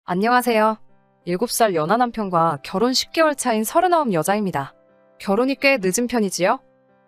안녕하세요. 7살 연하 남편과 결혼 10개월 차인 39 여자입니다. 결혼이 꽤 늦은 편이지요?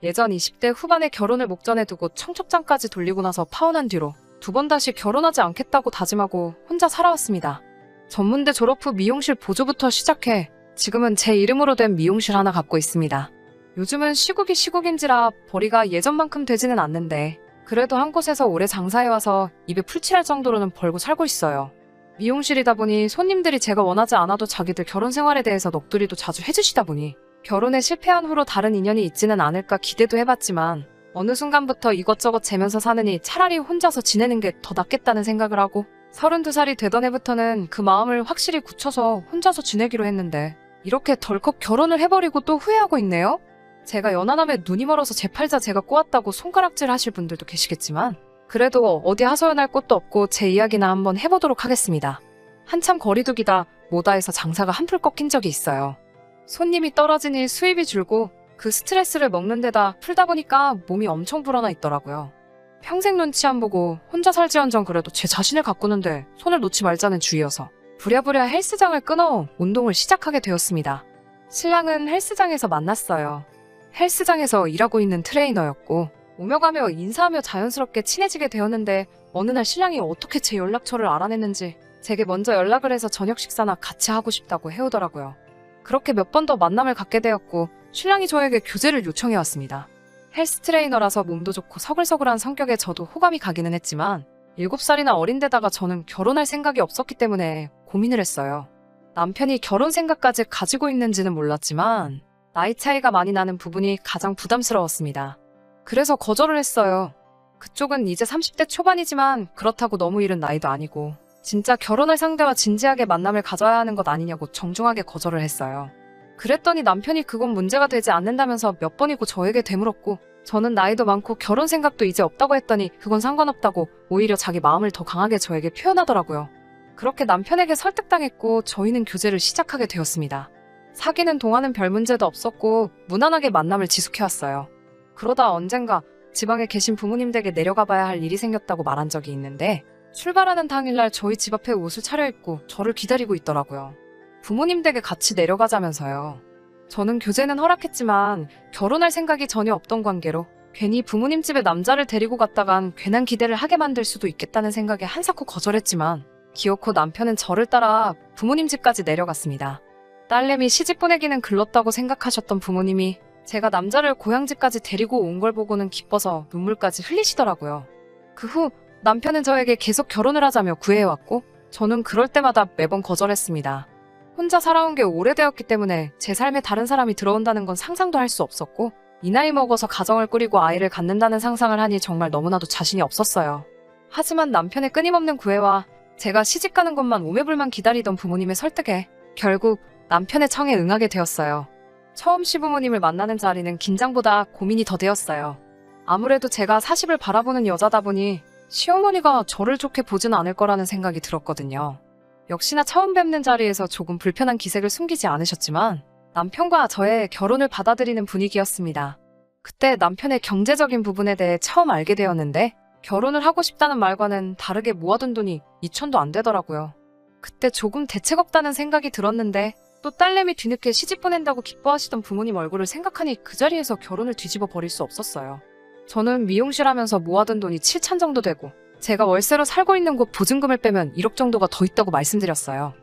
예전 20대 후반에 결혼을 목전에 두고 청첩장까지 돌리고 나서 파혼한 뒤로 2번 다시 결혼하지 않겠다고 다짐하고 혼자 살아왔습니다. 전문대 졸업 후 미용실 보조부터 시작해 지금은 제 이름으로 된 미용실 하나 갖고 있습니다. 요즘은 시국이 시국인지라 벌이가 예전만큼 되지는 않는데 그래도 한 곳에서 오래 장사해와서 입에 풀칠할 정도로는 벌고 살고 있어요. 미용실이다 보니 손님들이 제가 원하지 않아도 자기들 결혼 생활에 대해서 넋두리도 자주 해주시다 보니 결혼에 실패한 후로 다른 인연이 있지는 않을까 기대도 해봤지만 어느 순간부터 이것저것 재면서 사느니 차라리 혼자서 지내는 게 더 낫겠다는 생각을 하고 32살이 되던 해부터는 그 마음을 확실히 굳혀서 혼자서 지내기로 했는데 이렇게 덜컥 결혼을 해버리고 또 후회하고 있네요? 제가 연하남에 눈이 멀어서 제 팔자 제가 꼬았다고 손가락질 하실 분들도 계시겠지만 그래도 어디 하소연할 곳도 없고 제 이야기나 한번 해보도록 하겠습니다. 한참 거리두기다 뭐다 해서 장사가 한풀 꺾인 적이 있어요. 손님이 떨어지니 수입이 줄고 그 스트레스를 먹는 데다 풀다 보니까 몸이 엄청 불어나 있더라고요. 평생 눈치 안 보고 혼자 살지언정 그래도 제 자신을 가꾸는데 손을 놓지 말자는 주의여서 부랴부랴 헬스장을 끊어 운동을 시작하게 되었습니다. 신랑은 헬스장에서 만났어요. 헬스장에서 일하고 있는 트레이너였고 오며 가며 인사하며 자연스럽게 친해지게 되었는데 어느 날 신랑이 어떻게 제 연락처를 알아냈는지 제게 먼저 연락을 해서 저녁 식사나 같이 하고 싶다고 해오더라고요. 그렇게 몇 번 더 만남을 갖게 되었고 신랑이 저에게 교제를 요청해왔습니다. 헬스 트레이너라서 몸도 좋고 서글서글한 성격에 저도 호감이 가기는 했지만 7살이나 어린데다가 저는 결혼할 생각이 없었기 때문에 고민을 했어요. 남편이 결혼 생각까지 가지고 있는지는 몰랐지만 나이 차이가 많이 나는 부분이 가장 부담스러웠습니다. 그래서 거절을 했어요. 그쪽은 이제 30대 초반이지만 그렇다고 너무 이른 나이도 아니고 진짜 결혼할 상대와 진지하게 만남을 가져야 하는 것 아니냐고 정중하게 거절을 했어요. 그랬더니 남편이 그건 문제가 되지 않는다면서 몇 번이고 저에게 되물었고 저는 나이도 많고 결혼 생각도 이제 없다고 했더니 그건 상관없다고 오히려 자기 마음을 더 강하게 저에게 표현하더라고요. 그렇게 남편에게 설득당했고 저희는 교제를 시작하게 되었습니다. 사귀는 동안은 별 문제도 없었고 무난하게 만남을 지속해왔어요. 그러다 언젠가 지방에 계신 부모님 댁에 내려가 봐야 할 일이 생겼다고 말한 적이 있는데 출발하는 당일날 저희 집 앞에 옷을 차려입고 저를 기다리고 있더라고요. 부모님 댁에 같이 내려가자면서요. 저는 교제는 허락했지만 결혼할 생각이 전혀 없던 관계로 괜히 부모님 집에 남자를 데리고 갔다간 괜한 기대를 하게 만들 수도 있겠다는 생각에 한사코 거절했지만 기어코 남편은 저를 따라 부모님 집까지 내려갔습니다. 딸내미 시집 보내기는 글렀다고 생각하셨던 부모님이 제가 남자를 고향집까지 데리고 온 걸 보고는 기뻐서 눈물까지 흘리시더라고요. 그 후 남편은 저에게 계속 결혼을 하자며 구애해왔고 저는 그럴 때마다 매번 거절했습니다. 혼자 살아온 게 오래되었기 때문에 제 삶에 다른 사람이 들어온다는 건 상상도 할 수 없었고 이 나이 먹어서 가정을 꾸리고 아이를 갖는다는 상상을 하니 정말 너무나도 자신이 없었어요. 하지만 남편의 끊임없는 구애와 제가 시집가는 것만 오매불만 기다리던 부모님의 설득에 결국 남편의 청에 응하게 되었어요. 처음 시부모님을 만나는 자리는 긴장보다 고민이 더 되었어요. 아무래도 제가 40을 바라보는 여자다 보니 시어머니가 저를 좋게 보진 않을 거라는 생각이 들었거든요. 역시나 처음 뵙는 자리에서 조금 불편한 기색을 숨기지 않으셨지만 남편과 저의 결혼을 받아들이는 분위기였습니다. 그때 남편의 경제적인 부분에 대해 처음 알게 되었는데 결혼을 하고 싶다는 말과는 다르게 모아둔 돈이 2천도 안 되더라고요. 그때 조금 대책 없다는 생각이 들었는데 또 딸내미 뒤늦게 시집 보낸다고 기뻐하시던 부모님 얼굴을 생각하니 그 자리에서 결혼을 뒤집어 버릴 수 없었어요. 저는 미용실 하면서 모아둔 돈이 7천 정도 되고 제가 월세로 살고 있는 곳 보증금을 빼면 1억 정도가 더 있다고 말씀드렸어요.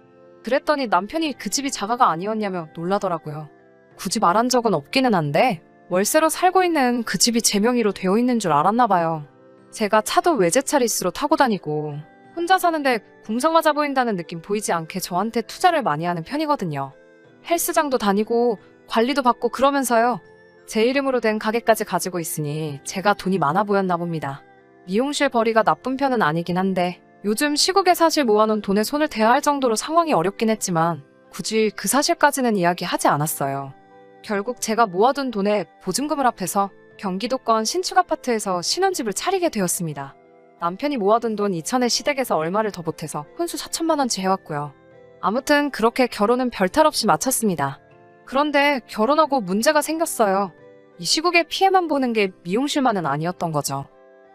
그랬더니 남편이 그 집이 자가가 아니었냐며 놀라더라고요. 굳이 말한 적은 없기는 한데 월세로 살고 있는 그 집이 제 명의로 되어 있는 줄 알았나 봐요. 제가 차도 외제차 리스로 타고 다니고 혼자 사는데 궁상맞아 보인다는 느낌 보이지 않게 저한테 투자를 많이 하는 편이거든요. 헬스장도 다니고 관리도 받고 그러면서요. 제 이름으로 된 가게까지 가지고 있으니 제가 돈이 많아 보였나 봅니다. 미용실 벌이가 나쁜 편은 아니긴 한데 요즘 시국에 사실 모아놓은 돈에 손을 대야 할 정도로 상황이 어렵긴 했지만 굳이 그 사실까지는 이야기하지 않았어요. 결국 제가 모아둔 돈에 보증금을 합해서 경기도권 신축 아파트에서 신혼집을 차리게 되었습니다. 남편이 모아둔 돈 2천에 시댁에서 얼마를 더 보태서 혼수 4천만 원치 해왔고요. 아무튼 그렇게 결혼은 별탈 없이 마쳤습니다. 그런데 결혼하고 문제가 생겼어요. 이 시국에 피해만 보는 게 미용실만은 아니었던 거죠.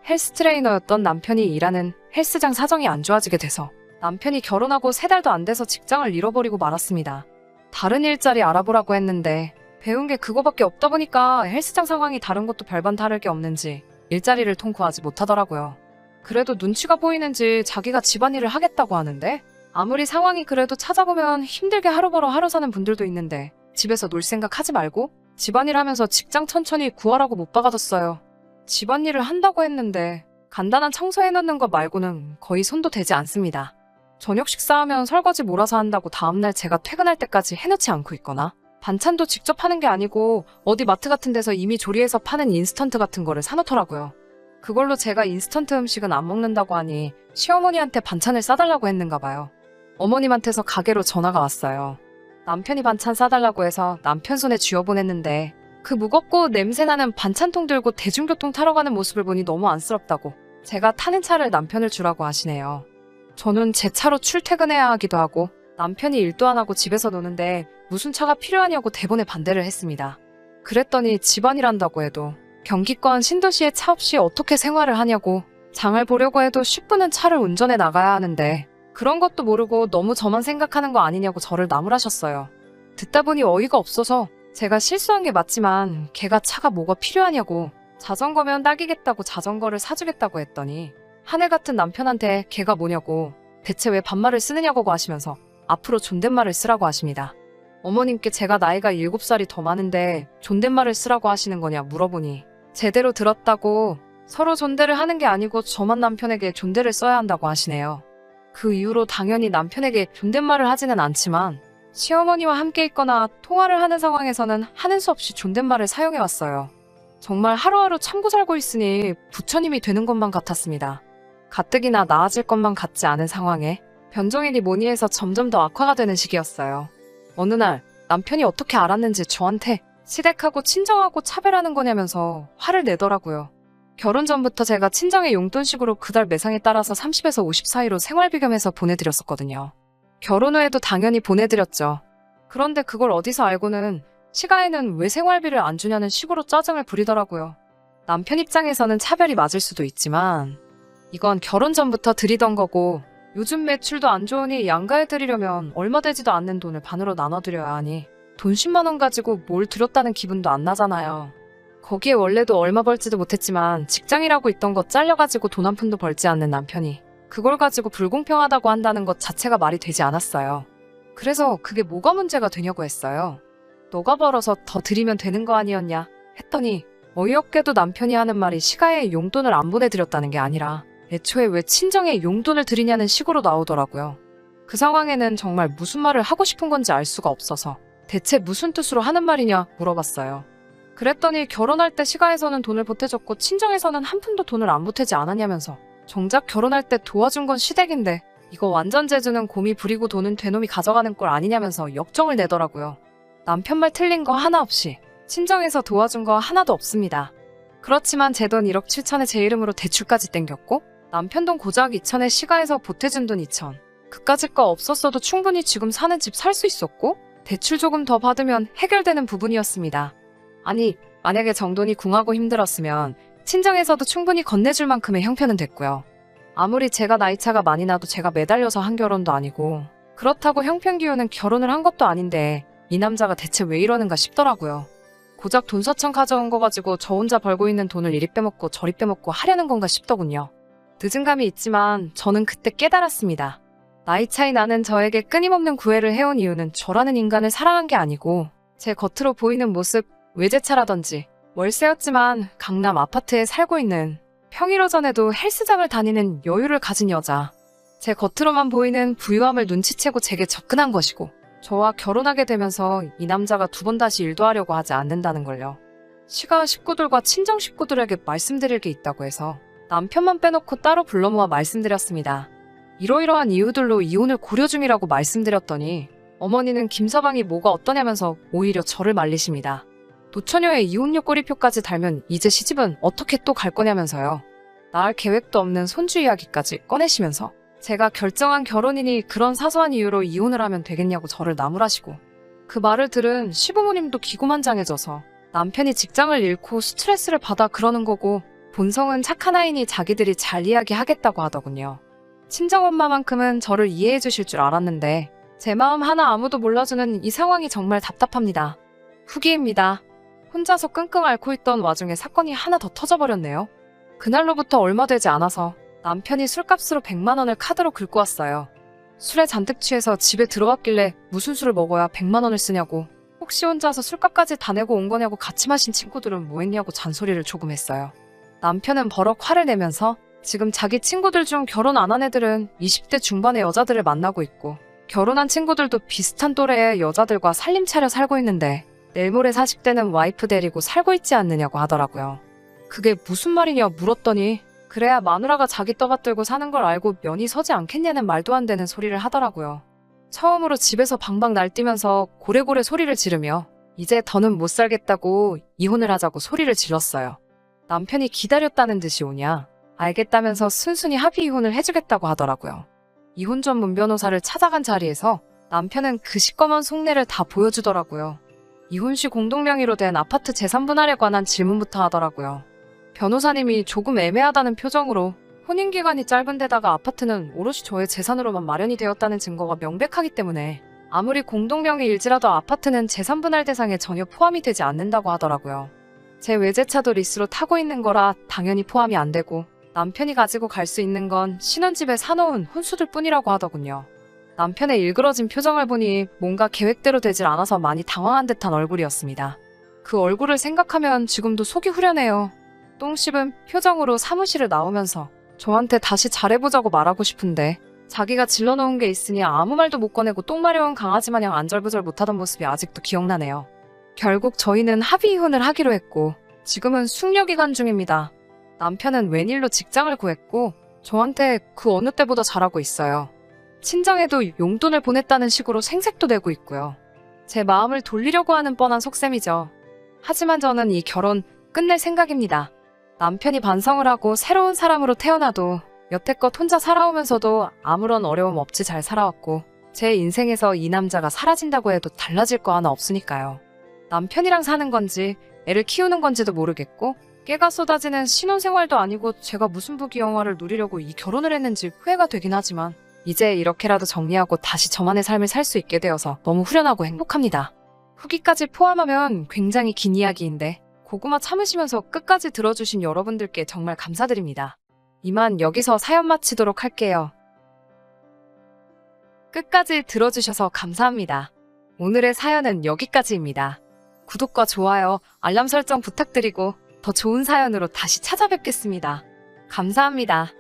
헬스 트레이너였던 남편이 일하는 헬스장 사정이 안 좋아지게 돼서 남편이 결혼하고 3달도 안 돼서 직장을 잃어버리고 말았습니다. 다른 일자리 알아보라고 했는데 배운 게 그거밖에 없다 보니까 헬스장 상황이 다른 것도 별반 다를 게 없는지 일자리를 통구하지 못하더라고요. 그래도 눈치가 보이는지 자기가 집안일을 하겠다고 하는데 아무리 상황이 그래도 찾아보면 힘들게 하루 벌어 하루 사는 분들도 있는데 집에서 놀 생각 하지 말고 집안일 하면서 직장 천천히 구하라고 못 박아뒀어요. 집안일을 한다고 했는데 간단한 청소해놓는 것 말고는 거의 손도 대지 않습니다. 저녁 식사하면 설거지 몰아서 한다고 다음날 제가 퇴근할 때까지 해놓지 않고 있거나 반찬도 직접 하는 게 아니고 어디 마트 같은 데서 이미 조리해서 파는 인스턴트 같은 거를 사놓더라고요. 그걸로 제가 인스턴트 음식은 안 먹는다고 하니 시어머니한테 반찬을 싸달라고 했는가 봐요. 어머님한테서 가게로 전화가 왔어요. 남편이 반찬 싸달라고 해서 남편 손에 쥐어보냈는데 그 무겁고 냄새나는 반찬통 들고 대중교통 타러 가는 모습을 보니 너무 안쓰럽다고 제가 타는 차를 남편을 주라고 하시네요. 저는 제 차로 출퇴근해야 하기도 하고 남편이 일도 안 하고 집에서 노는데 무슨 차가 필요하냐고 대본에 반대를 했습니다. 그랬더니 집안일 한다고 해도 경기권 신도시에 차 없이 어떻게 생활을 하냐고 장을 보려고 해도 10분은 차를 운전해 나가야 하는데 그런 것도 모르고 너무 저만 생각하는 거 아니냐고 저를 나무라셨어요. 듣다 보니 어이가 없어서 제가 실수한 게 맞지만 걔가 차가 뭐가 필요하냐고 자전거면 딱이겠다고 자전거를 사주겠다고 했더니 하늘 같은 남편한테 걔가 뭐냐고 대체 왜 반말을 쓰느냐고 하시면서 앞으로 존댓말을 쓰라고 하십니다. 어머님께 제가 나이가 7살이 더 많은데 존댓말을 쓰라고 하시는 거냐 물어보니 제대로 들었다고 서로 존대를 하는 게 아니고 저만 남편에게 존대를 써야 한다고 하시네요. 그 이후로 당연히 남편에게 존댓말을 하지는 않지만 시어머니와 함께 있거나 통화를 하는 상황에서는 하는 수 없이 존댓말을 사용해왔어요. 정말 하루하루 참고 살고 있으니 부처님이 되는 것만 같았습니다. 가뜩이나 나아질 것만 같지 않은 상황에 변종일이 뭐니 해서 점점 더 악화가 되는 시기였어요. 어느 날 남편이 어떻게 알았는지 저한테 시댁하고 친정하고 차별하는 거냐면서 화를 내더라고요. 결혼 전부터 제가 친정의 용돈식으로 그달 매상에 따라서 30에서 50 사이로 생활비 겸해서 보내드렸었거든요. 결혼 후에도 당연히 보내드렸죠. 그런데 그걸 어디서 알고는 시가에는 왜 생활비를 안 주냐는 식으로 짜증을 부리더라고요. 남편 입장에서는 차별이 맞을 수도 있지만 이건 결혼 전부터 드리던 거고 요즘 매출도 안 좋으니 양가해드리려면 얼마 되지도 않는 돈을 반으로 나눠드려야 하니 돈 10만 원 가지고 뭘 드렸다는 기분도 안 나잖아요. 거기에 원래도 얼마 벌지도 못했지만 직장이라고 있던 거 잘려가지고 돈 한 푼도 벌지 않는 남편이 그걸 가지고 불공평하다고 한다는 것 자체가 말이 되지 않았어요. 그래서 그게 뭐가 문제가 되냐고 했어요. 너가 벌어서 더 드리면 되는 거 아니었냐 했더니 어이없게도 남편이 하는 말이 시가에 용돈을 안 보내드렸다는 게 아니라 애초에 왜 친정에 용돈을 드리냐는 식으로 나오더라고요. 그 상황에는 정말 무슨 말을 하고 싶은 건지 알 수가 없어서 대체 무슨 뜻으로 하는 말이냐 물어봤어요. 그랬더니 결혼할 때 시가에서는 돈을 보태줬고 친정에서는 한 푼도 돈을 안 보태지 않았냐면서 정작 결혼할 때 도와준 건 시댁인데 이거 완전 재주는 곰이 부리고 돈은 되놈이 가져가는 꼴 아니냐면서 역정을 내더라고요. 남편 말 틀린 거 하나 없이 친정에서 도와준 거 하나도 없습니다. 그렇지만 제 돈 1억 7천에 제 이름으로 대출까지 땡겼고 남편 돈 고작 2천에 시가에서 보태준 돈 2천 그까짓 거 없었어도 충분히 지금 사는 집 살 수 있었고 대출 조금 더 받으면 해결되는 부분이었습니다. 아니 만약에 정돈이 궁하고 힘들었으면 친정에서도 충분히 건네줄 만큼의 형편은 됐고요. 아무리 제가 나이차가 많이 나도 제가 매달려서 한 결혼도 아니고 그렇다고 형편 기우는 결혼을 한 것도 아닌데 이 남자가 대체 왜 이러는가 싶더라고요. 고작 돈 4천 가져온 거 가지고 저 혼자 벌고 있는 돈을 이리 빼먹고 저리 빼먹고 하려는 건가 싶더군요. 늦은 감이 있지만 저는 그때 깨달았습니다. 나이 차이 나는 저에게 끊임없는 구애를 해온 이유는 저라는 인간을 사랑한 게 아니고 제 겉으로 보이는 모습, 외제차라든지 월세였지만 강남 아파트에 살고 있는 평일 오전에도 헬스장을 다니는 여유를 가진 여자. 제 겉으로만 보이는 부유함을 눈치채고 제게 접근한 것이고 저와 결혼하게 되면서 이 남자가 2번 다시 일도 하려고 하지 않는다는 걸요. 시가 식구들과 친정 식구들에게 말씀드릴 게 있다고 해서 남편만 빼놓고 따로 불러 모아 말씀드렸습니다. 이러이러한 이유들로 이혼을 고려 중이라고 말씀드렸더니 어머니는 김서방이 뭐가 어떠냐면서 오히려 저를 말리십니다. 노처녀의 이혼료 꼬리표까지 달면 이제 시집은 어떻게 또 갈 거냐면서요. 낳을 계획도 없는 손주 이야기까지 꺼내시면서 제가 결정한 결혼이니 그런 사소한 이유로 이혼을 하면 되겠냐고 저를 나무라시고 그 말을 들은 시부모님도 기고만장해져서 남편이 직장을 잃고 스트레스를 받아 그러는 거고 본성은 착한 아이니 자기들이 잘 이야기하겠다고 하더군요. 친정엄마만큼은 저를 이해해 주실 줄 알았는데 제 마음 하나 아무도 몰라주는 이 상황이 정말 답답합니다. 후기입니다. 혼자서 끙끙 앓고 있던 와중에 사건이 하나 더 터져버렸네요. 그날로부터 얼마 되지 않아서 남편이 술값으로 100만 원을 카드로 긁고 왔어요. 술에 잔뜩 취해서 집에 들어왔길래 무슨 술을 먹어야 100만 원을 쓰냐고, 혹시 혼자서 술값까지 다 내고 온 거냐고 같이 마신 친구들은 뭐 했냐고 잔소리를 조금 했어요. 남편은 버럭 화를 내면서 지금 자기 친구들 중 결혼 안 한 애들은 20대 중반의 여자들을 만나고 있고 결혼한 친구들도 비슷한 또래의 여자들과 살림 차려 살고 있는데 내일 모레 40대는 와이프 데리고 살고 있지 않느냐고 하더라고요. 그게 무슨 말이냐 물었더니 그래야 마누라가 자기 떠받들고 사는 걸 알고 면이 서지 않겠냐는 말도 안 되는 소리를 하더라고요. 처음으로 집에서 방방 날뛰면서 고래고래 소리를 지르며 이제 더는 못 살겠다고 이혼을 하자고 소리를 질렀어요. 남편이 기다렸다는 듯이 오냐 알겠다면서 순순히 합의 이혼을 해주겠다고 하더라고요. 이혼 전문 변호사를 찾아간 자리에서 남편은 그 시꺼먼 속내를 다 보여주더라고요. 이혼 시 공동명의로 된 아파트 재산 분할에 관한 질문부터 하더라고요. 변호사님이 조금 애매하다는 표정으로 혼인기간이 짧은 데다가 아파트는 오롯이 저의 재산으로만 마련이 되었다는 증거가 명백하기 때문에 아무리 공동명의일지라도 아파트는 재산 분할 대상에 전혀 포함이 되지 않는다고 하더라고요. 제 외제차도 리스로 타고 있는 거라 당연히 포함이 안 되고 남편이 가지고 갈 수 있는 건 신혼집에 사놓은 혼수들 뿐이라고 하더군요. 남편의 일그러진 표정을 보니 뭔가 계획대로 되질 않아서 많이 당황한 듯한 얼굴이었습니다. 그 얼굴을 생각하면 지금도 속이 후련해요. 똥 씹은 표정으로 사무실을 나오면서 저한테 다시 잘해보자고 말하고 싶은데 자기가 질러놓은 게 있으니 아무 말도 못 꺼내고 똥 마려운 강아지 마냥 안절부절 못하던 모습이 아직도 기억나네요. 결국 저희는 합의 이혼을 하기로 했고 지금은 숙려기간 중입니다. 남편은 웬일로 직장을 구했고 저한테 그 어느 때보다 잘하고 있어요. 친정에도 용돈을 보냈다는 식으로 생색도 내고 있고요. 제 마음을 돌리려고 하는 뻔한 속셈이죠. 하지만 저는 이 결혼 끝낼 생각입니다. 남편이 반성을 하고 새로운 사람으로 태어나도 여태껏 혼자 살아오면서도 아무런 어려움 없이 잘 살아왔고 제 인생에서 이 남자가 사라진다고 해도 달라질 거 하나 없으니까요. 남편이랑 사는 건지 애를 키우는 건지도 모르겠고 깨가 쏟아지는 신혼생활도 아니고 제가 무슨 부귀영화를 누리려고 이 결혼을 했는지 후회가 되긴 하지만 이제 이렇게라도 정리하고 다시 저만의 삶을 살 수 있게 되어서 너무 후련하고 행복합니다. 후기까지 포함하면 굉장히 긴 이야기인데 고구마 참으시면서 끝까지 들어주신 여러분들께 정말 감사드립니다. 이만 여기서 사연 마치도록 할게요. 끝까지 들어주셔서 감사합니다. 오늘의 사연은 여기까지입니다. 구독과 좋아요, 알람 설정 부탁드리고 더 좋은 사연으로 다시 찾아뵙겠습니다. 감사합니다.